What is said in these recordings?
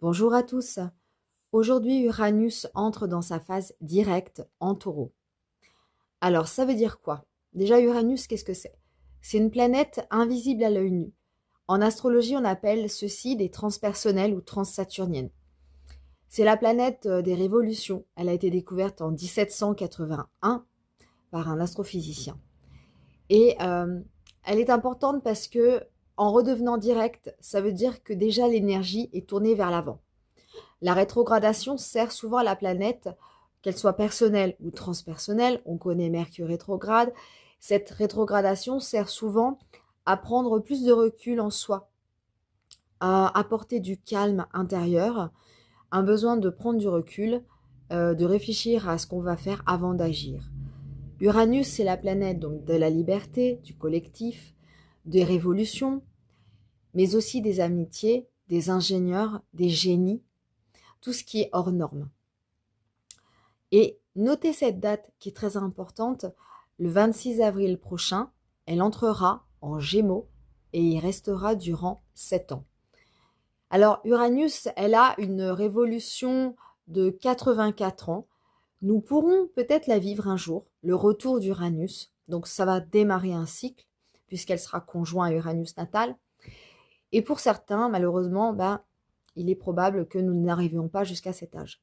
Bonjour à tous. Aujourd'hui, Uranus entre dans sa phase directe en Taureau. Alors, ça veut dire quoi? Déjà, Uranus, qu'est-ce que c'est? C'est une planète invisible à l'œil nu. En astrologie, on appelle ceci des transpersonnelles ou transsaturniennes. C'est la planète des révolutions. Elle a été découverte en 1781 par un astrophysicien. Et elle est importante parce que, en redevenant directe, ça veut dire que déjà l'énergie est tournée vers l'avant. La rétrogradation sert souvent à la planète, qu'elle soit personnelle ou transpersonnelle. On connaît Mercure rétrograde. Cette rétrogradation sert souvent à prendre plus de recul en soi, à apporter du calme intérieur, un besoin de prendre du recul, de réfléchir à ce qu'on va faire avant d'agir. Uranus, c'est la planète donc de la liberté, du collectif, des révolutions, mais aussi des amitiés, des ingénieurs, des génies, tout ce qui est hors norme. Et notez cette date qui est très importante, le 26 avril prochain, elle entrera en Gémeaux et y restera durant 7 ans. Alors Uranus, elle a une révolution de 84 ans. Nous pourrons peut-être la vivre un jour, le retour d'Uranus. Donc ça va démarrer un cycle puisqu'elle sera conjointe à Uranus natal. Et pour certains, malheureusement, il est probable que nous n'arrivions pas jusqu'à cet âge.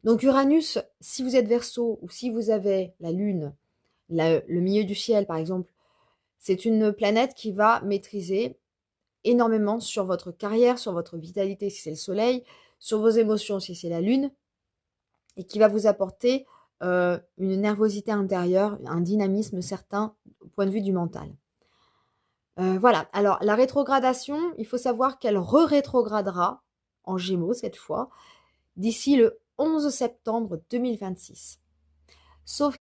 Donc Uranus, si vous êtes Verseau ou si vous avez la Lune, le milieu du ciel par exemple, c'est une planète qui va maîtriser énormément sur votre carrière, sur votre vitalité si c'est le Soleil, sur vos émotions si c'est la Lune, et qui va vous apporter une nervosité intérieure, un dynamisme certain au point de vue du mental. Voilà, alors la rétrogradation, il faut savoir qu'elle re-rétrogradera en Gémeaux cette fois, d'ici le 11 septembre 2026. Sauf